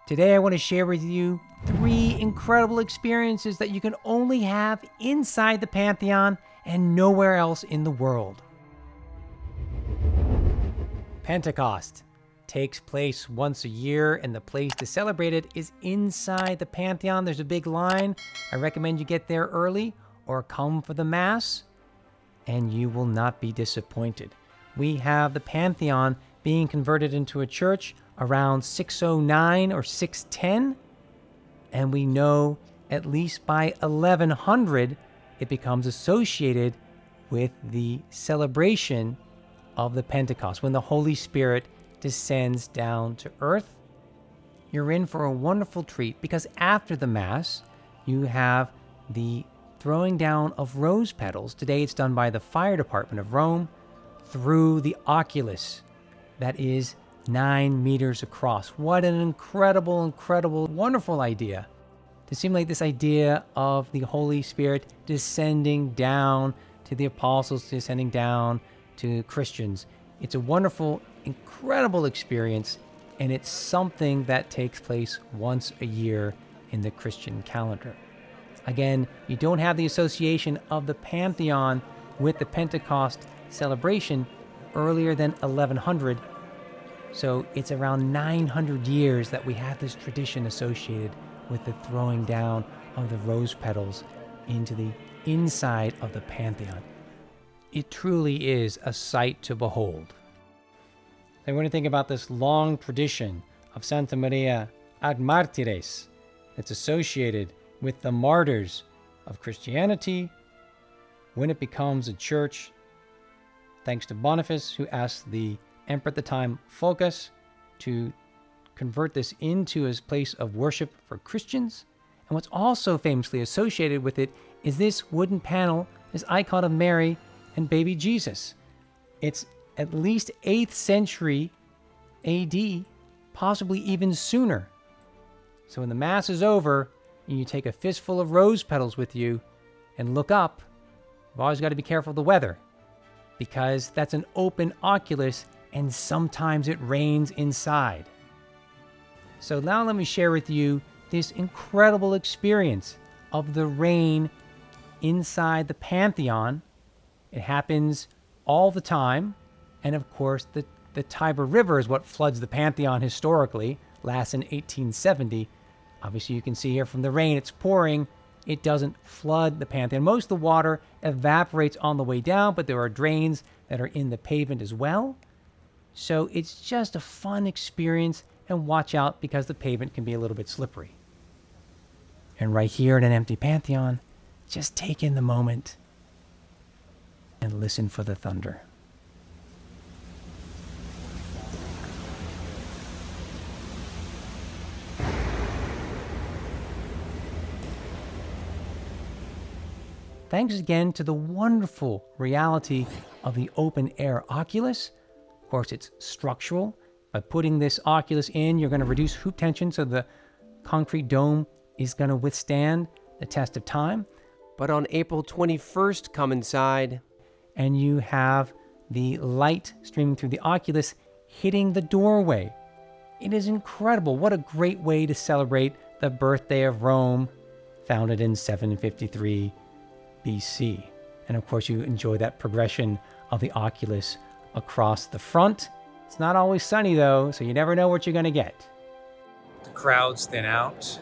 Today I want to share with you 3 incredible experiences that you can only have inside the Pantheon and nowhere else in the world. Pentecost takes place once a year, and the place to celebrate it is inside the Pantheon. There's a big line. I recommend you get there early or come for the Mass, and you will not be disappointed. We have the Pantheon being converted into a church around 609 or 610, and we know at least by 1100 it becomes associated with the celebration of the Pentecost, when the Holy Spirit descends down to earth. You're in for a wonderful treat, because after the Mass you have the throwing down of rose petals. Today it's done by the fire department of Rome through the oculus that is 9 meters across. What an incredible, wonderful idea to simulate this idea of the Holy Spirit descending down to the apostles, descending down to Christians. It's a wonderful, incredible experience, and it's something that takes place once a year in the Christian calendar. Again, you don't have the association of the Pantheon with the Pentecost celebration earlier than 1100. So it's around 900 years that we have this tradition associated with the throwing down of the rose petals into the inside of the Pantheon. It truly is a sight to behold. I want to think about this long tradition of Santa Maria ad Martires that's associated with the martyrs of Christianity when it becomes a church, thanks to Boniface, who asked the emperor at the time, Phocas, to convert this into his place of worship for Christians. And what's also famously associated with it is this wooden panel, this icon of Mary and baby Jesus. It's at least 8th century AD, possibly even sooner. So when the Mass is over and you take a fistful of rose petals with you and look up, you've always got to be careful of the weather, because that's an open oculus and sometimes it rains inside. So now let me share with you this incredible experience of the rain inside the Pantheon. It happens all the time. And of course, the Tiber River is what floods the Pantheon historically, last in 1870. Obviously, you can see here from the rain, it's pouring. It doesn't flood the Pantheon. Most of the water evaporates on the way down, but there are drains that are in the pavement as well. So it's just a fun experience, and watch out because the pavement can be a little bit slippery. And right here in an empty Pantheon, just take in the moment and listen for the thunder. Thanks again to the wonderful reality of the open air oculus. Of course, it's structural. By putting this oculus in, you're going to reduce hoop tension, so the concrete dome is going to withstand the test of time. But on April 21st, come inside, and you have the light streaming through the oculus hitting the doorway. It is incredible. What a great way to celebrate the birthday of Rome, founded in 753 BC. And of course, you enjoy that progression of the oculus across the front. It's not always sunny though, so you never know what you're going to get. The crowds thin out.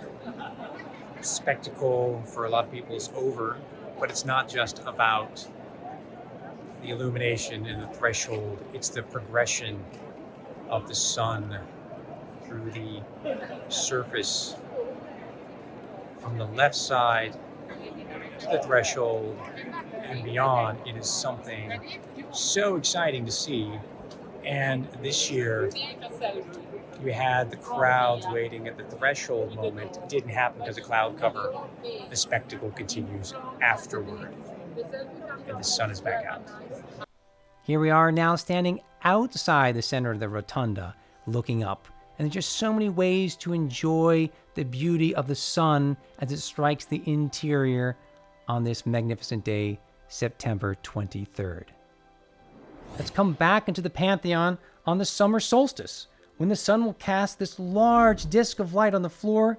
Spectacle for a lot of people is over, but it's not just about the illumination and the threshold. It's the progression of the sun through the surface from the left side to the threshold and beyond. It is something so exciting to see. And this year, we had the crowds waiting at the threshold moment. It didn't happen because of cloud cover. The spectacle continues afterward, and the sun is back out. Here we are now standing outside the center of the rotunda, looking up. And there's just so many ways to enjoy the beauty of the sun as it strikes the interior on this magnificent day, September 23rd. Let's come back into the Pantheon on the summer solstice, when the sun will cast this large disk of light on the floor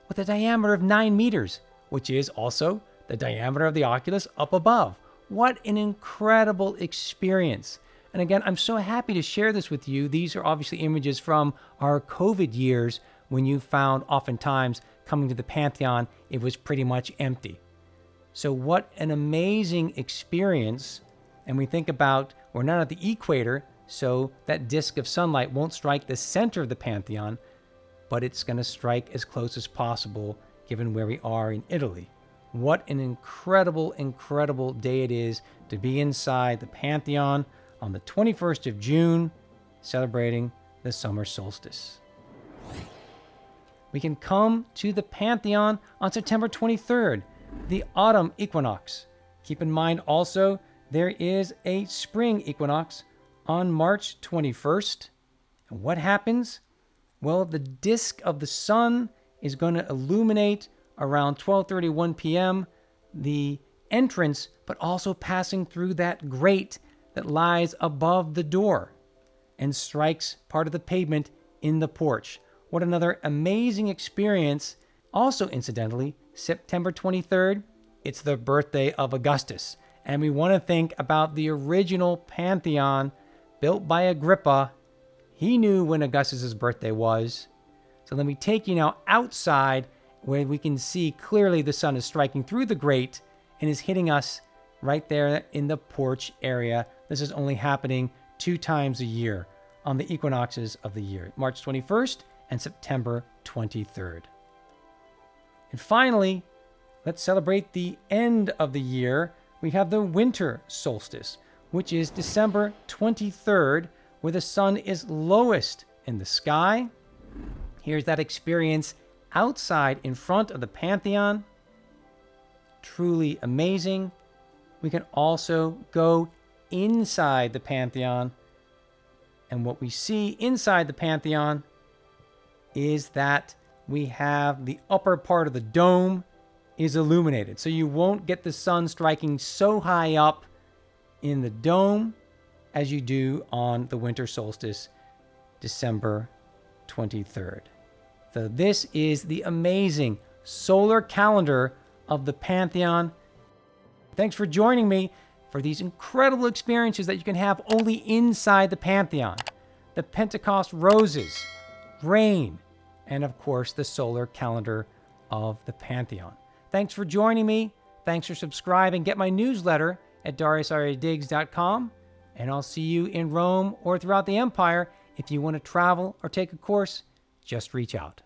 with a diameter of 9 meters, which is also the diameter of the oculus up above. What an incredible experience. And again, I'm so happy to share this with you. These are obviously images from our COVID years when you found oftentimes coming to the Pantheon, it was pretty much empty. So what an amazing experience. And we think about, we're not at the equator, so that disk of sunlight won't strike the center of the Pantheon, but it's going to strike as close as possible given where we are in Italy. What an incredible, incredible day it is to be inside the Pantheon on the 21st of June, celebrating the summer solstice. We can come to the Pantheon on September 23rd, the autumn equinox. Keep in mind also, there is a spring equinox on March 21st. And what happens? Well, the disk of the sun is going to illuminate around 12:31 p.m. the entrance, but also passing through that grate that lies above the door and strikes part of the pavement in the porch. What another amazing experience. Also, incidentally, September 23rd, it's the birthday of Augustus. And we want to think about the original Pantheon built by Agrippa. He knew when Augustus's birthday was. So let me take you now outside where we can see clearly the sun is striking through the grate and is hitting us right there in the porch area. This is only happening 2 times a year on the equinoxes of the year, March 21st and September 23rd. And finally, let's celebrate the end of the year. We have the winter solstice, which is December 23rd, where the sun is lowest in the sky. Here's that experience outside in front of the Pantheon. Truly amazing. We can also go inside the Pantheon. And what we see inside the Pantheon is that we have the upper part of the dome is illuminated. So you won't get the sun striking so high up in the dome as you do on the winter solstice, December 23rd. So this is the amazing solar calendar of the Pantheon. Thanks for joining me for these incredible experiences that you can have only inside the Pantheon. The Pentecost roses, rain, and of course the solar calendar of the Pantheon. Thanks for joining me. Thanks for subscribing. Get my newsletter at dariusrdiggs.com. And I'll see you in Rome or throughout the empire. If you want to travel or take a course, just reach out.